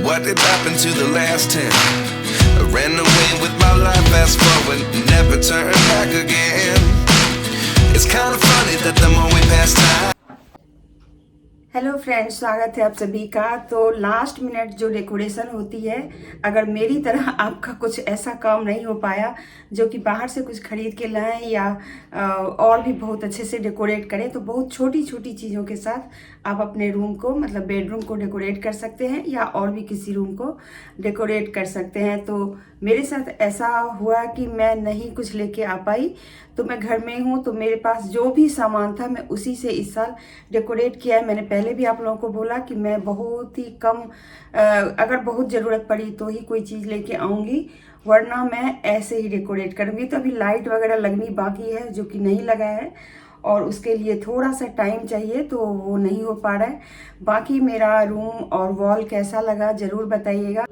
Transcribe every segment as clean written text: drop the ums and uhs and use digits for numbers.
What did happen to the last 10? I ran away with my life, fast forward, never turn back again. It's kind of funny that the more we pass time. Hello friends, स्वागत है आप सभी का। तो last minute जो decoration होती है, अगर मेरी तरह आपका कुछ ऐसा काम नहीं हो पाया जो कि बाहर से कुछ खरीद के लाएं या और भी बहुत अच्छे से डेकोरेट करें, तो बहुत छोटी छोटी चीज़ों के साथ आप अपने रूम को, मतलब बेडरूम को डेकोरेट कर सकते हैं या और भी किसी रूम को डेकोरेट कर सकते हैं। तो मेरे साथ ऐसा हुआ कि मैं नहीं कुछ लेके आ पाई, तो मैं घर में हूँ, तो मेरे पास जो भी सामान था मैं उसी से इस साल डेकोरेट किया है। मैंने पहले भी आप लोगों को बोला कि मैं बहुत ही कम, अगर बहुत ज़रूरत पड़ी तो ही कोई चीज़ लेके आऊँगी, वरना मैं ऐसे ही डेकोरेट करूँगी। तो अभी लाइट वगैरह लगनी बाकी है जो कि नहीं लगा है, और उसके लिए थोड़ा सा टाइम चाहिए, तो वो नहीं हो पा रहा है। बाकी मेरा रूम और वॉल कैसा लगा ज़रूर बताइएगा।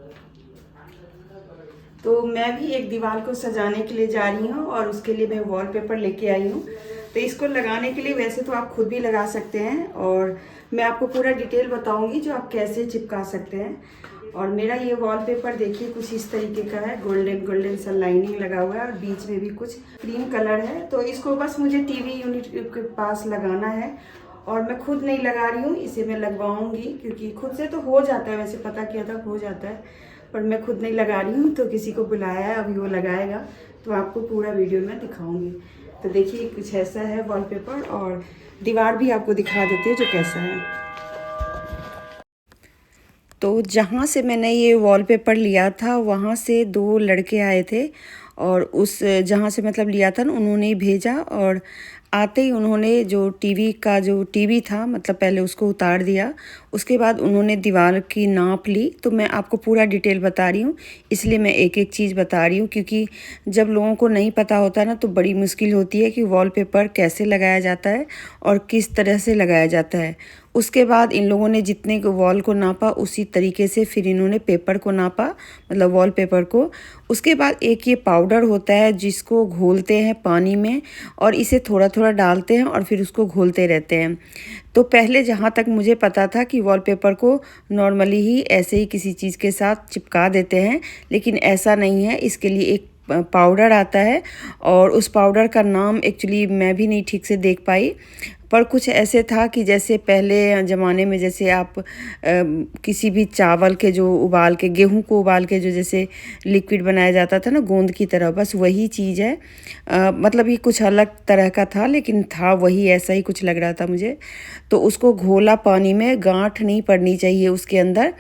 तो मैं भी एक दीवार को सजाने के लिए जा रही हूँ और उसके लिए मैं वॉलपेपर लेके आई हूँ। तो इसको लगाने के लिए वैसे तो आप खुद भी लगा सकते हैं, और मैं आपको पूरा डिटेल बताऊंगी जो आप कैसे चिपका सकते हैं। और मेरा ये वॉलपेपर देखिए कुछ इस तरीके का है, गोल्डन गोल्डन सा लाइनिंग लगा हुआ है और बीच में भी कुछ क्रीम कलर है। तो इसको बस मुझे टीवी यूनिट के पास लगाना है, और मैं खुद नहीं लगा रही हूँ, इसे मैं लगवाऊंगी, क्योंकि खुद से तो हो जाता है, वैसे पता किया था हो जाता है, पर मैं खुद नहीं लगा रही हूँ। तो किसी को बुलाया है, अभी वो लगाएगा, तो आपको पूरा वीडियो में दिखाऊंगी। तो देखिए कुछ ऐसा है वॉलपेपर, और दीवार भी आपको दिखा देती है जो कैसा है। तो जहाँ से मैंने ये वॉलपेपर लिया था वहाँ से 2 लड़के आए थे, और उस जहाँ से मतलब लिया था ना, उन्होंने ही भेजा, और आते ही उन्होंने जो टीवी था, मतलब पहले उसको उतार दिया, उसके बाद उन्होंने दीवार की नाप ली। तो मैं आपको पूरा डिटेल बता रही हूँ, इसलिए मैं एक एक चीज़ बता रही हूँ, क्योंकि जब लोगों को नहीं पता होता ना तो बड़ी मुश्किल होती है कि वॉलपेपर कैसे लगाया जाता है और किस तरह से लगाया जाता है। उसके बाद इन लोगों ने जितने वॉल को नापा उसी तरीके से फिर इन्होंने पेपर को नापा, मतलब वॉलपेपर को। उसके बाद एक ये पाउडर होता है जिसको घोलते हैं पानी में, और इसे थोड़ा थोड़ा डालते हैं और फिर उसको घोलते रहते हैं। तो पहले जहाँ तक मुझे पता था कि वॉलपेपर को नॉर्मली ही ऐसे ही किसी चीज़ के साथ चिपका देते हैं, लेकिन ऐसा नहीं है। इसके लिए एक पाउडर आता है, और उस पाउडर का नाम एक्चुअली मैं भी नहीं ठीक से देख पाई, पर कुछ ऐसे था कि जैसे पहले ज़माने में जैसे आप किसी भी चावल के जो उबाल के, गेहूं को उबाल के जो जैसे लिक्विड बनाया जाता था ना गोंद की तरह, बस वही चीज़ है। मतलब ये कुछ अलग तरह का था, लेकिन था वही, ऐसा ही कुछ लग रहा था मुझे। तो उसको घोला पानी में, गांठ नहीं पड़नी चाहिए उसके अंदर।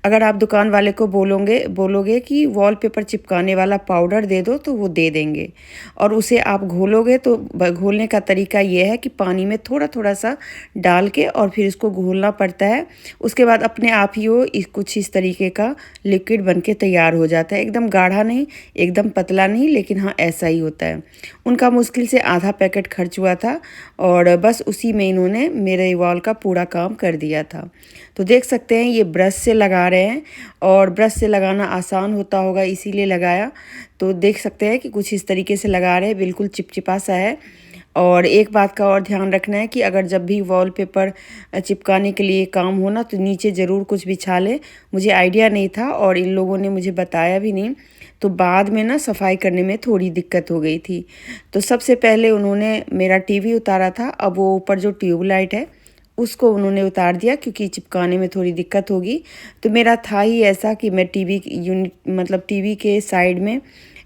अगर आप दुकान वाले को बोलोगे कि वॉलपेपर चिपकाने वाला पाउडर दे दो, तो वो दे देंगे। और उसे आप घोलोगे तो घोलने का तरीका ये है कि पानी में थोड़ा थोड़ा सा डाल के और फिर इसको घोलना पड़ता है। उसके बाद अपने आप ही वो कुछ इस तरीके का लिक्विड बन के तैयार हो जाता है। एकदम गाढ़ा नहीं, एकदम पतला नहीं, लेकिन हाँ ऐसा ही होता है। उनका मुश्किल से आधा पैकेट खर्च हुआ था, और बस उसी में इन्होंने मेरे वॉल का पूरा काम कर दिया था। तो देख सकते हैं ये ब्रश से लगा रहे हैं, और ब्रश से लगाना आसान होता होगा इसीलिए लगाया। तो देख सकते हैं कि कुछ इस तरीके से लगा रहे हैं, बिल्कुल चिपचिपा सा है। और एक बात का और ध्यान रखना है कि अगर जब भी वॉलपेपर चिपकाने के लिए काम हो ना, तो नीचे ज़रूर कुछ बिछा ले। मुझे आइडिया नहीं था और इन लोगों ने मुझे बताया भी नहीं, तो बाद में ना सफाई करने में थोड़ी दिक्कत हो गई थी। तो सबसे पहले उन्होंने मेरा टीवी उतारा था, अब वो ऊपर जो ट्यूबलाइट है उसको उन्होंने उतार दिया, क्योंकि चिपकाने में थोड़ी दिक्कत होगी। तो मेरा था ही ऐसा कि मैं टीवी यूनिट, मतलब टीवी के साइड में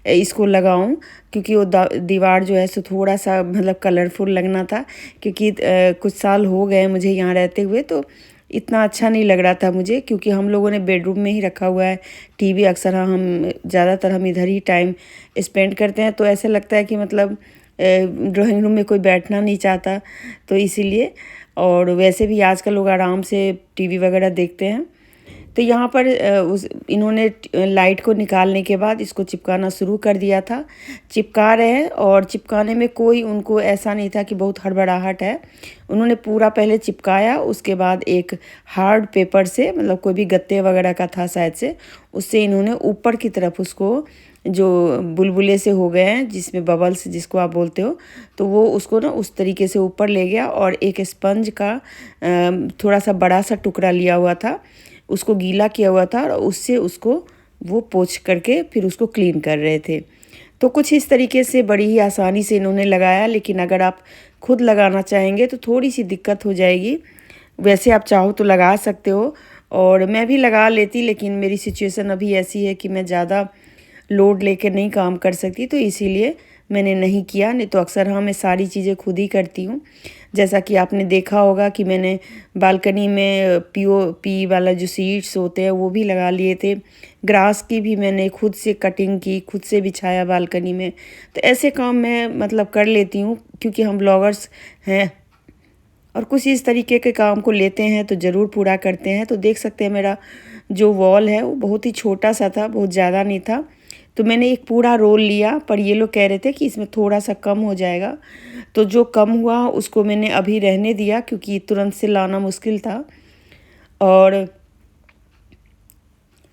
इसको लगाऊं, क्योंकि वो दीवार जो है सो थोड़ा सा मतलब कलरफुल लगना था। क्योंकि कुछ साल हो गए मुझे यहाँ रहते हुए, तो इतना अच्छा नहीं लग रहा था मुझे, क्योंकि हम लोगों ने बेडरूम में ही रखा हुआ है टीवी। अक्सर हम ज़्यादातर हम इधर ही टाइम स्पेंड करते हैं, तो ऐसा लगता है कि मतलब ड्राइंग रूम में कोई बैठना नहीं चाहता, तो इसीलिए। और वैसे भी आजकल लोग आराम से टीवी वगैरह देखते हैं। तो यहाँ पर इन्होंने लाइट को निकालने के बाद इसको चिपकाना शुरू कर दिया था। चिपका रहे हैं, और चिपकाने में कोई उनको ऐसा नहीं था कि बहुत हड़बड़ाहट है। उन्होंने पूरा पहले चिपकाया, उसके बाद एक हार्ड पेपर से, मतलब कोई भी गत्ते वगैरह का था शायद से, उससे इन्होंने ऊपर की तरफ उसको, जो बुलबुले से हो गए हैं जिसमें बबल्स जिसको आप बोलते हो, तो वो उसको ना उस तरीके से ऊपर ले गया। और एक स्पंज का थोड़ा सा बड़ा सा टुकड़ा लिया हुआ था, उसको गीला किया हुआ था और उससे उसको वो पोंछ करके फिर उसको क्लीन कर रहे थे। तो कुछ इस तरीके से बड़ी ही आसानी से इन्होंने लगाया, लेकिन अगर आप खुद लगाना चाहेंगे तो थोड़ी सी दिक्कत हो जाएगी। वैसे आप चाहो तो लगा सकते हो, और मैं भी लगा लेती, लेकिन मेरी सिचुएशन अभी ऐसी है कि मैं ज़्यादा लोड लेकर नहीं काम कर सकती, तो इसीलिए मैंने नहीं किया। नहीं तो अक्सर हाँ, मैं सारी चीज़ें खुद ही करती हूँ। जैसा कि आपने देखा होगा कि मैंने बालकनी में पीओपी वाला जो सीड्स होते हैं वो भी लगा लिए थे। ग्रास की भी मैंने खुद से कटिंग की, खुद से बिछाया बालकनी में। तो ऐसे काम मैं मतलब कर लेती हूँ, क्योंकि हम ब्लॉगर्स हैं और कुछ इस तरीके के काम को लेते हैं तो ज़रूर पूरा करते हैं। तो देख सकते हैं मेरा जो वॉल है वो बहुत ही छोटा सा था, बहुत ज़्यादा नहीं था। तो मैंने एक पूरा रोल लिया, पर ये लोग कह रहे थे कि इसमें थोड़ा सा कम हो जाएगा। तो जो कम हुआ उसको मैंने अभी रहने दिया, क्योंकि तुरंत से लाना मुश्किल था। और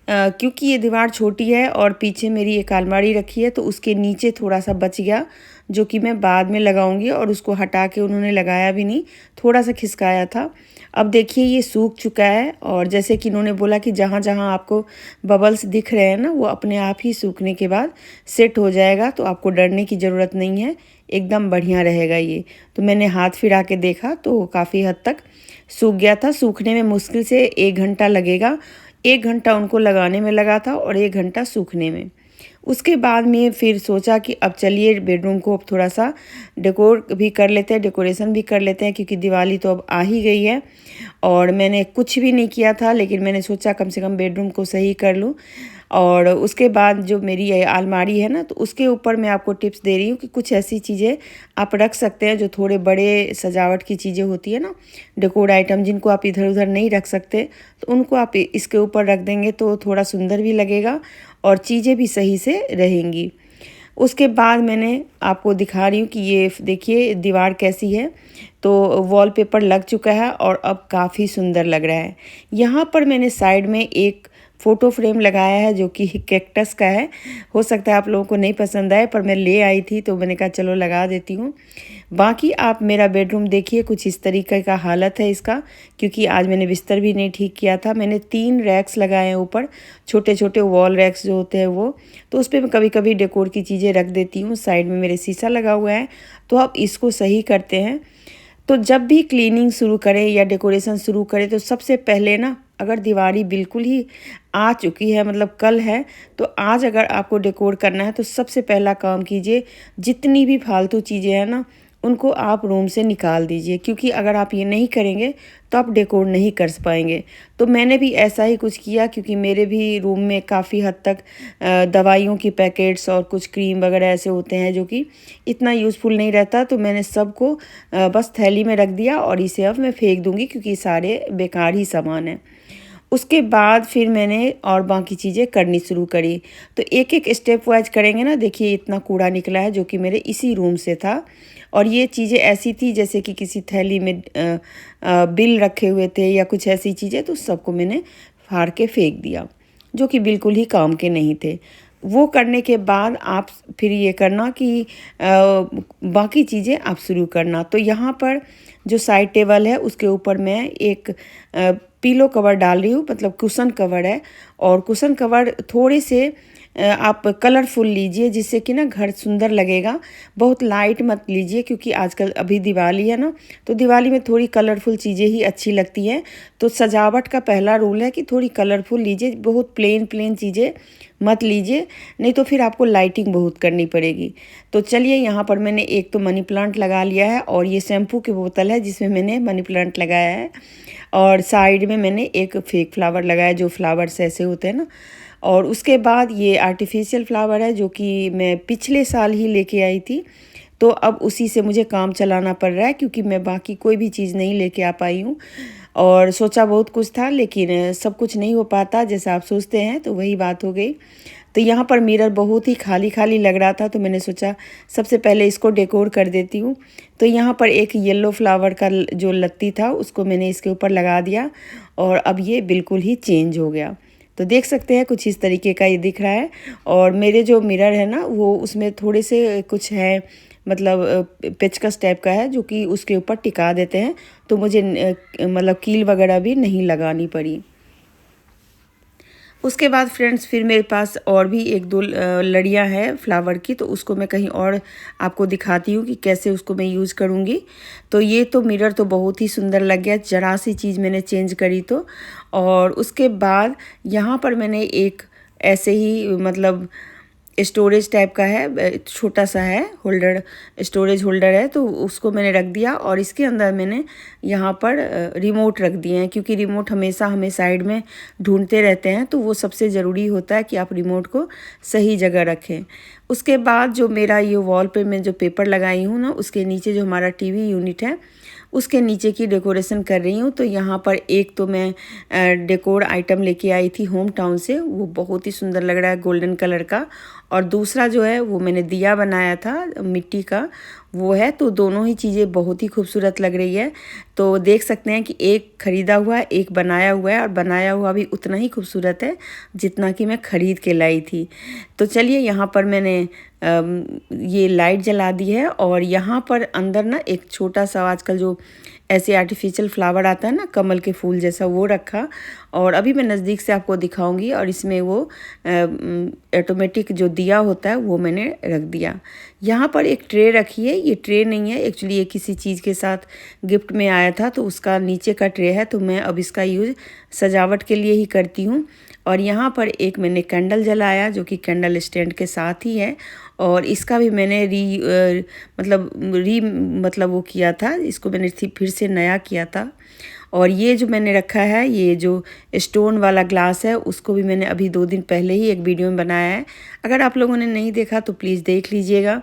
क्योंकि ये दीवार छोटी है और पीछे मेरी एक अलमारी रखी है, तो उसके नीचे थोड़ा सा बच गया, जो कि मैं बाद में लगाऊंगी। और उसको हटा के उन्होंने लगाया भी नहीं, थोड़ा सा खिसकाया था। अब देखिए ये सूख चुका है, और जैसे कि इन्होंने बोला कि जहाँ जहाँ आपको बबल्स दिख रहे हैं ना, वो अपने आप ही सूखने के बाद सेट हो जाएगा, तो आपको डरने की ज़रूरत नहीं है, एकदम बढ़िया रहेगा ये। तो मैंने हाथ फिरा के देखा तो काफ़ी हद तक सूख गया था। सूखने में मुश्किल से 1 घंटा लगेगा। 1 घंटा उनको लगाने में लगा था और 1 घंटा सूखने में। उसके बाद में फिर सोचा कि अब चलिए बेडरूम को अब थोड़ा सा डेकोर भी कर लेते हैं, डेकोरेशन भी कर लेते हैं, क्योंकि दिवाली तो अब आ ही गई है। और मैंने कुछ भी नहीं किया था, लेकिन मैंने सोचा कम से कम बेडरूम को सही कर लूँ। और उसके बाद जो मेरी ये अलमारी है ना, तो उसके ऊपर मैं आपको टिप्स दे रही हूँ कि कुछ ऐसी चीज़ें आप रख सकते हैं जो थोड़े बड़े सजावट की चीज़ें होती है ना, डेकोर आइटम, जिनको आप इधर उधर नहीं रख सकते, तो उनको आप इसके ऊपर रख देंगे तो थोड़ा सुंदर भी लगेगा और चीज़ें भी सही से रहेंगी। उसके बाद मैंने आपको दिखा रही हूँ कि ये देखिए दीवार कैसी है। तो वॉलपेपर लग चुका है और अब काफ़ी सुंदर लग रहा है। यहाँ पर मैंने साइड में एक फ़ोटो फ्रेम लगाया है जो कि कैक्टस का है। हो सकता है आप लोगों को नहीं पसंद आए, पर मैं ले आई थी तो मैंने कहा चलो लगा देती हूँ। बाकी आप मेरा बेडरूम देखिए, कुछ इस तरीके का हालत है इसका, क्योंकि आज मैंने बिस्तर भी नहीं ठीक किया था। मैंने 3 रैक्स लगाए हैं ऊपर, छोटे छोटे वॉल रैक्स जो होते हैं वो। तो उस पर मैं कभी कभी डेकोर की चीज़ें रख देती हूँ। साइड में मेरे शीशा लगा हुआ है। तो अब इसको सही करते हैं। तो जब भी क्लीनिंग शुरू करें या डेकोरेशन शुरू करें, तो सबसे पहले ना, अगर दिवाली बिल्कुल ही आ चुकी है, मतलब कल है, तो आज अगर आपको डेकोर करना है तो सबसे पहला काम कीजिए, जितनी भी फालतू चीज़ें हैं ना, उनको आप रूम से निकाल दीजिए, क्योंकि अगर आप ये नहीं करेंगे तो आप डेकोर नहीं कर पाएंगे। तो मैंने भी ऐसा ही कुछ किया, क्योंकि मेरे भी रूम में काफ़ी हद तक दवाइयों की पैकेट्स और कुछ क्रीम वगैरह ऐसे होते हैं जो कि इतना यूज़फुल नहीं रहता। तो मैंने सबको बस थैली में रख दिया और इसे अब मैं फेंक दूँगी, क्योंकि सारे बेकार ही सामान हैं। उसके बाद फिर मैंने और बाकी चीज़ें करनी शुरू करी। तो एक एक स्टेप वाइज करेंगे ना। देखिए इतना कूड़ा निकला है जो कि मेरे इसी रूम से था, और ये चीज़ें ऐसी थी जैसे कि किसी थैली में बिल रखे हुए थे या कुछ ऐसी चीज़ें, तो सबको मैंने फाड़ के फेंक दिया, जो कि बिल्कुल ही काम के नहीं थे। वो करने के बाद आप फिर ये करना कि बाकी चीज़ें आप शुरू करना। तो यहाँ पर जो साइड टेबल है उसके ऊपर मैं एक पिलो कवर डाल रही हूँ, मतलब कुशन कवर है। और कुशन कवर थोड़े से आप कलरफुल लीजिए, जिससे कि ना घर सुंदर लगेगा। बहुत लाइट मत लीजिए, क्योंकि आजकल अभी दिवाली है ना, तो दिवाली में थोड़ी कलरफुल चीज़ें ही अच्छी लगती हैं। तो सजावट का पहला रूल है कि थोड़ी कलरफुल लीजिए, बहुत प्लेन प्लेन चीज़ें मत लीजिए, नहीं तो फिर आपको लाइटिंग बहुत करनी पड़ेगी। तो चलिए, यहाँ पर मैंने एक तो मनी प्लांट लगा लिया है, और ये शैम्पू की बोतल है जिसमें मैंने मनी प्लांट लगाया है। और साइड में मैंने एक फेक फ्लावर लगाया, जो फ्लावर्स ऐसे होते हैं ना। और उसके बाद ये आर्टिफिशियल फ्लावर है जो कि मैं पिछले साल ही लेके आई थी। तो अब उसी से मुझे काम चलाना पड़ रहा है, क्योंकि मैं बाकी कोई भी चीज़ नहीं लेके आ पाई हूँ। और सोचा बहुत कुछ था, लेकिन सब कुछ नहीं हो पाता जैसा आप सोचते हैं, तो वही बात हो गई। तो यहाँ पर मिरर बहुत ही खाली खाली लग रहा था, तो मैंने सोचा सबसे पहले इसको डेकोर कर देती हूँ। तो यहाँ पर एक येलो फ्लावर का जो लत्ती था उसको मैंने इसके ऊपर लगा दिया, और अब ये बिल्कुल ही चेंज हो गया। तो देख सकते हैं कुछ इस तरीके का ये दिख रहा है। और मेरे जो मिरर है ना, वो उसमें थोड़े से कुछ है, मतलब पेचकस टाइप का है, जो कि उसके ऊपर टिका देते हैं, तो मुझे मतलब कील वगैरह भी नहीं लगानी पड़ी। उसके बाद फ्रेंड्स फिर मेरे पास और भी एक दो लड़ियाँ हैं फ्लावर की, तो उसको मैं कहीं और आपको दिखाती हूँ कि कैसे उसको मैं यूज़ करूँगी। तो ये तो मिरर तो बहुत ही सुंदर लग गया, ज़रा सी चीज़ मैंने चेंज करी तो। और उसके बाद यहाँ पर मैंने एक ऐसे ही मतलब स्टोरेज टाइप का है, छोटा सा है होल्डर, स्टोरेज होल्डर है, तो उसको मैंने रख दिया। और इसके अंदर मैंने यहाँ पर रिमोट रख दिए हैं, क्योंकि रिमोट हमेशा हमें साइड में ढूंढते रहते हैं, तो वो सबसे ज़रूरी होता है कि आप रिमोट को सही जगह रखें। उसके बाद जो मेरा ये वॉल पे मैं जो पेपर लगाई हूँ ना, उसके नीचे जो हमारा टीवी यूनिट है उसके नीचे की डेकोरेशन कर रही हूँ। तो यहाँ पर एक तो मैं डेकोर आइटम लेके आई थी होम टाउन से, वो बहुत ही सुंदर लग रहा है गोल्डन कलर का। और दूसरा जो है वो मैंने दिया बनाया था मिट्टी का, वो है। तो दोनों ही चीज़ें बहुत ही खूबसूरत लग रही है। तो देख सकते हैं कि एक ख़रीदा हुआ है, एक बनाया हुआ है, और बनाया हुआ भी उतना ही खूबसूरत है जितना कि मैं ख़रीद के लाई थी। तो चलिए यहाँ पर मैंने ये लाइट जला दी है, और यहाँ पर अंदर ना एक छोटा सा आजकल जो ऐसे आर्टिफिशियल फ्लावर आता है ना कमल के फूल जैसा, वो रखा। और अभी मैं नज़दीक से आपको दिखाऊंगी। और इसमें वो ऑटोमेटिक जो दिया होता है वो मैंने रख दिया। यहाँ पर एक ट्रे रखी है, ये ट्रे नहीं है एक्चुअली, ये किसी चीज़ के साथ गिफ्ट में आया था, तो उसका नीचे का ट्रे है। तो मैं अब इसका यूज़ सजावट के लिए ही करती हूँ। और यहाँ पर एक मैंने कैंडल जलाया जो कि कैंडल स्टैंड के साथ ही है, और इसका भी मैंने मतलब वो किया था, इसको मैंने फिर से नया किया था। और ये जो मैंने रखा है, ये जो स्टोन वाला ग्लास है, उसको भी मैंने अभी 2 दिन पहले ही एक वीडियो में बनाया है। अगर आप लोगों ने नहीं देखा तो प्लीज़ देख लीजिएगा।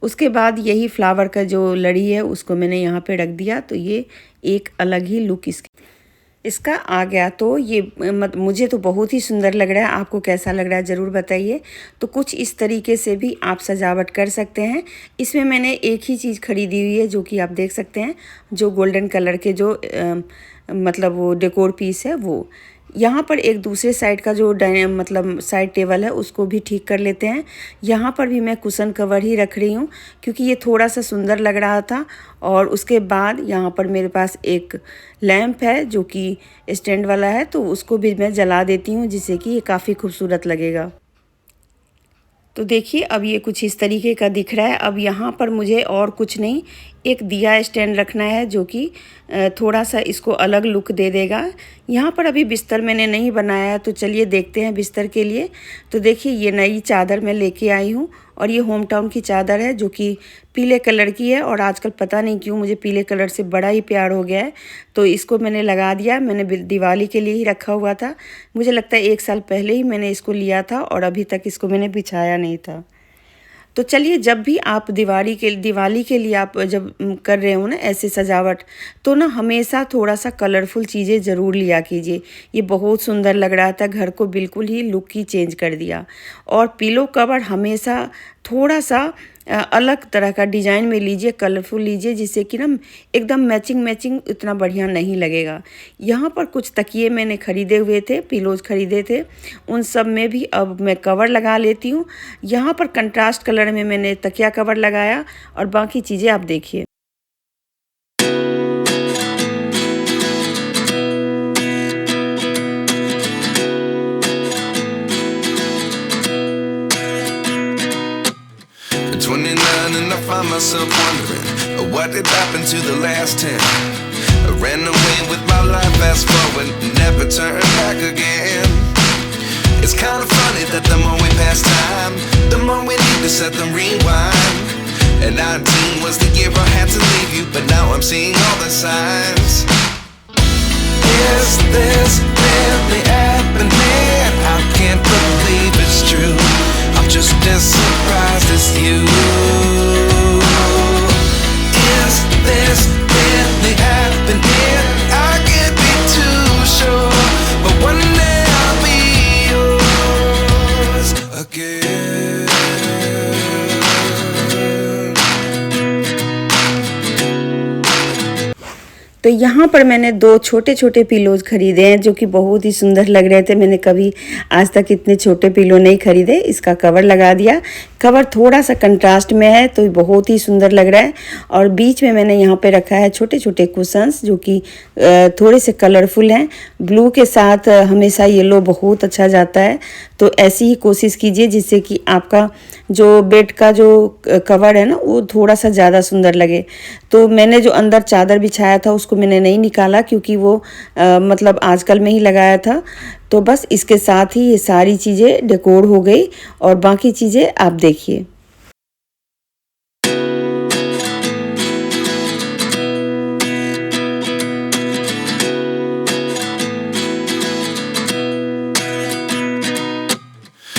उसके बाद यही फ्लावर का जो लड़ी है उसको मैंने यहाँ पे रख दिया। तो ये एक अलग ही लुक इसका आ गया। तो ये मुझे तो बहुत ही सुंदर लग रहा है, आपको कैसा लग रहा है ज़रूर बताइए। तो कुछ इस तरीके से भी आप सजावट कर सकते हैं। इसमें मैंने एक ही चीज़ खरीदी हुई है जो कि आप देख सकते हैं, जो गोल्डन कलर के जो मतलब वो डेकोर पीस है वो। यहाँ पर एक दूसरे साइड का जो मतलब साइड टेबल है उसको भी ठीक कर लेते हैं। यहाँ पर भी मैं कुशन कवर ही रख रही हूँ क्योंकि ये थोड़ा सा सुंदर लग रहा था। और उसके बाद यहाँ पर मेरे पास एक लैंप है जो कि स्टैंड वाला है, तो उसको भी मैं जला देती हूँ जिससे कि ये काफ़ी खूबसूरत लगेगा। तो देखिए अब ये कुछ इस तरीके का दिख रहा है। अब यहाँ पर मुझे और कुछ नहीं, एक दिया स्टैंड रखना है जो कि थोड़ा सा इसको अलग लुक दे देगा। यहाँ पर अभी बिस्तर मैंने नहीं बनाया है, तो चलिए देखते हैं बिस्तर के लिए। तो देखिए ये नई चादर मैं लेके आई हूँ, और ये होम टाउन की चादर है जो कि पीले कलर की है। और आजकल पता नहीं क्यों मुझे पीले कलर से बड़ा ही प्यार हो गया है, तो इसको मैंने लगा दिया। मैंने दिवाली के लिए ही रखा हुआ था, मुझे लगता है 1 साल पहले ही मैंने इसको लिया था, और अभी तक इसको मैंने बिछाया नहीं था। तो चलिए जब भी आप दिवाली के लिए आप जब कर रहे हो ना ऐसे सजावट, तो ना हमेशा थोड़ा सा कलरफुल चीज़ें ज़रूर लिया कीजिए। ये बहुत सुंदर लग रहा था, घर को बिल्कुल ही लुक ही चेंज कर दिया। और पिलो कवर हमेशा थोड़ा सा अलग तरह का डिज़ाइन में लीजिए, कलरफुल लीजिए, जिससे कि ना एकदम मैचिंग इतना बढ़िया नहीं लगेगा। यहाँ पर कुछ तकिए मैंने ख़रीदे हुए थे, पिलोज ख़रीदे थे, उन सब में भी अब मैं कवर लगा लेती हूँ। यहाँ पर कंट्रास्ट कलर में मैंने तकिया कवर लगाया, और बाकी चीज़ें आप देखिए। And I find myself wondering what did happen to the last 10. I ran away with my life, fast forward, never turn back again. It's kind of funny that the more we pass time, the more we need to set them rewind. And 19 was the year I had to leave you, but now I'm seeing all the signs. Is this really happening? I can't believe it's true. I'm just as surprised as you. Is this really happening? I can't be too sure, but one day I'll be yours again. तो यहाँ पर मैंने 2 छोटे छोटे pillows खरीदे हैं जो कि बहुत ही सुंदर लग रहे थे। मैंने कभी आज तक इतने छोटे पिलो नहीं खरीदे। इसका कवर लगा दिया कवर थोड़ा सा कंट्रास्ट में है तो बहुत ही सुंदर लग रहा है। और बीच में मैंने यहाँ पे रखा है छोटे छोटे कुशन्स जो कि थोड़े से कलरफुल हैं। ब्लू के साथ हमेशा येलो बहुत अच्छा जाता है, तो ऐसी ही कोशिश कीजिए जिससे कि आपका जो बेड का जो कवर है ना वो थोड़ा सा ज़्यादा सुंदर लगे। तो मैंने जो अंदर चादर बिछाया था उसको मैंने नहीं निकाला क्योंकि वो मतलब आजकल में ही लगाया था। तो बस इसके साथ ही ये सारी चीज़ें डेकोर हो गई और बाकी चीज़ें आप देखिए।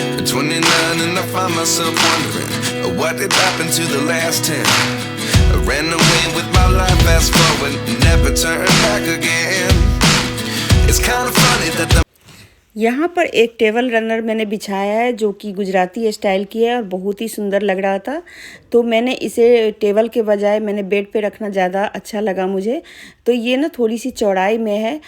At 29 and I find myself wondering what did happen to the last 10. I ran away with my life, fast forward, never turn back again. It's kind of funny that the यहाँ पर एक टेबल रनर मैंने बिछाया है जो कि Gujarati style की है और बहुत ही सुंदर लग रहा था। तो मैंने इसे टेबल के बजाय मैंने बेड पे रखना ज़्यादा अच्छा लगा मुझे। तो ये ना थोड़ी सी चौड़ाई में है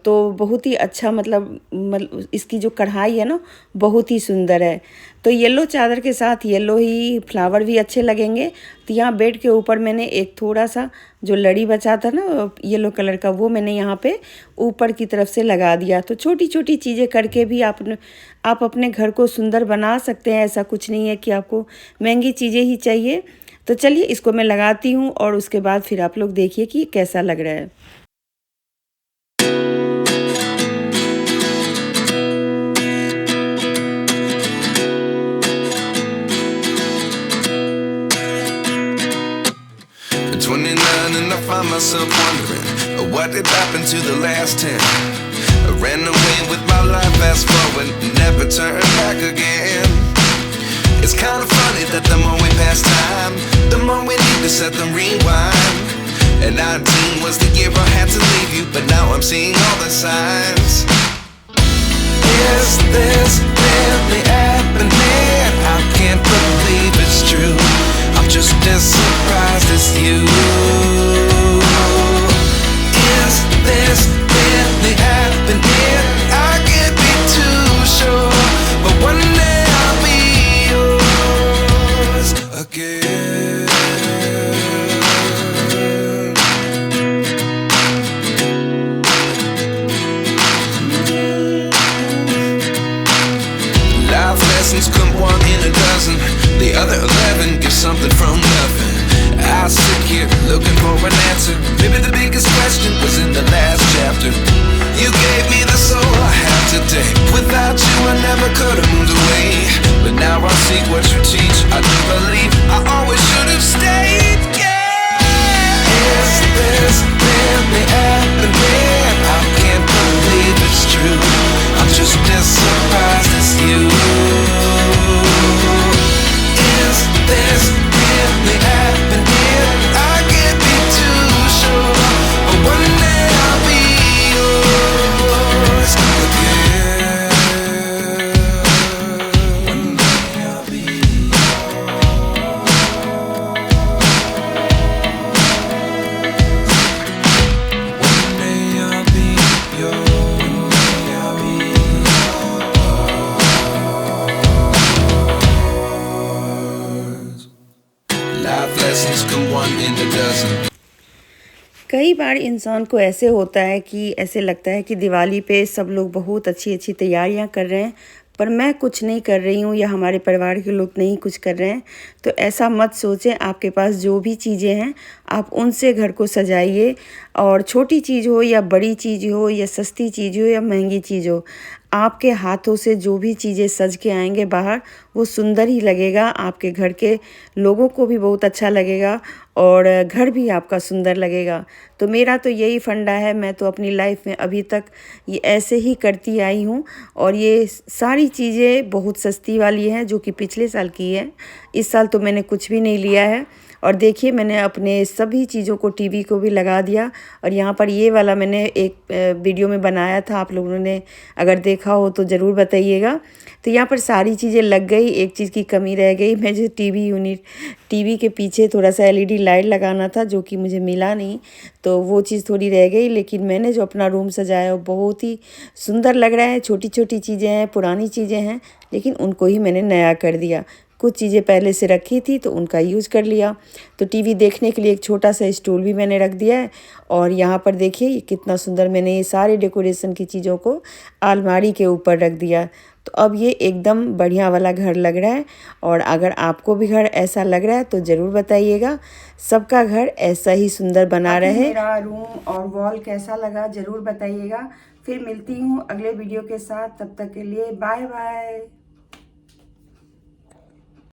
तो बहुत ही अच्छा मतलब इसकी जो कढ़ाई है ना बहुत ही सुंदर है। तो येलो चादर के साथ येलो ही फ्लावर भी अच्छे लगेंगे। तो यहाँ बेड के ऊपर मैंने एक थोड़ा सा जो लड़ी बचा था ना येलो कलर का वो मैंने यहाँ पे ऊपर की तरफ से लगा दिया। तो छोटी छोटी चीज़ें करके भी आप अपने घर को सुंदर बना सकते हैं। ऐसा कुछ नहीं है कि आपको महंगी चीज़ें ही चाहिए। तो चलिए इसको मैं लगाती हूँ और उसके बाद फिर आप लोग देखिए कि कैसा लग रहा है। At 29 and I find myself wondering what did happen to the last 10. I ran away with my life, fast forward, never turn back again. It's kind of funny that the more we pass time, the more we need to set the rewind. And 19 was the year I had to leave you, but now I'm seeing all the signs. Is this really happening? I can't believe it's true. I'm just as surprised as you. Is this really happening? I can't be too sure, but one day I'll be yours again. Life lessons come one in a dozen. The other 11 give something from nothing. I sit here looking for an answer. Maybe the biggest question was in the last chapter. You gave me the soul I have today. Without you I never could have moved away. But now I see what you teach. I do believe I always should have stayed. Yeah. Is this really happening? I can't believe it's true. I'm just as surprised as you. Is this really happening? I can't be too sure, but one day I'll be yours again. One day I'll be yours. One day I'll be yours. One day I'll be yours. Life lessons come one in a dozen. कई बार इंसान को ऐसे होता है कि ऐसे लगता है कि दिवाली पे सब लोग बहुत अच्छी अच्छी तैयारियां कर रहे हैं पर मैं कुछ नहीं कर रही हूँ या हमारे परिवार के लोग नहीं कुछ कर रहे हैं। तो ऐसा मत सोचें। आपके पास जो भी चीज़ें हैं आप उनसे घर को सजाइए। और छोटी चीज़ हो या बड़ी चीज़ हो या सस्ती चीज़ हो या महंगी चीज़ हो, आपके हाथों से जो भी चीज़ें सज के आएंगे बाहर वो सुंदर ही लगेगा। आपके घर के लोगों को भी बहुत अच्छा लगेगा और घर भी आपका सुंदर लगेगा। तो मेरा तो यही फंडा है। मैं तो अपनी लाइफ में अभी तक ये ऐसे ही करती आई हूँ और ये सारी चीज़ें बहुत सस्ती वाली हैं जो कि पिछले साल की है। इस साल तो मैंने कुछ भी नहीं लिया है। और देखिए मैंने अपने सभी चीज़ों को टीवी को भी लगा दिया। और यहाँ पर ये वाला मैंने एक वीडियो में बनाया था, आप लोगों ने अगर देखा हो तो ज़रूर बताइएगा। तो यहाँ पर सारी चीज़ें लग गई, एक चीज़ की कमी रह गई। मैं जो टीवी के पीछे थोड़ा सा एलईडी लाइट लगाना था जो कि मुझे मिला नहीं, तो वो चीज़ थोड़ी रह गई। लेकिन मैंने जो अपना रूम सजाया वो बहुत ही सुंदर लग रहा है। छोटी छोटी चीज़ें हैं, पुरानी चीज़ें हैं, लेकिन उनको ही मैंने नया कर दिया। कुछ चीज़ें पहले से रखी थी तो उनका यूज़ कर लिया। तो टीवी देखने के लिए एक छोटा सा स्टूल भी मैंने रख दिया है। और यहाँ पर देखिए ये कितना सुंदर मैंने ये सारे डेकोरेशन की चीज़ों को अलमारी के ऊपर रख दिया। तो अब ये एकदम बढ़िया वाला घर लग रहा है। और अगर आपको भी घर ऐसा लग रहा है तो ज़रूर बताइएगा। सबका घर ऐसा ही सुंदर बना रहे। मेरा रूम और वॉल कैसा लगा ज़रूर बताइएगा। फिर मिलती हूँ अगले वीडियो के साथ, तब तक के लिए बाय बाय।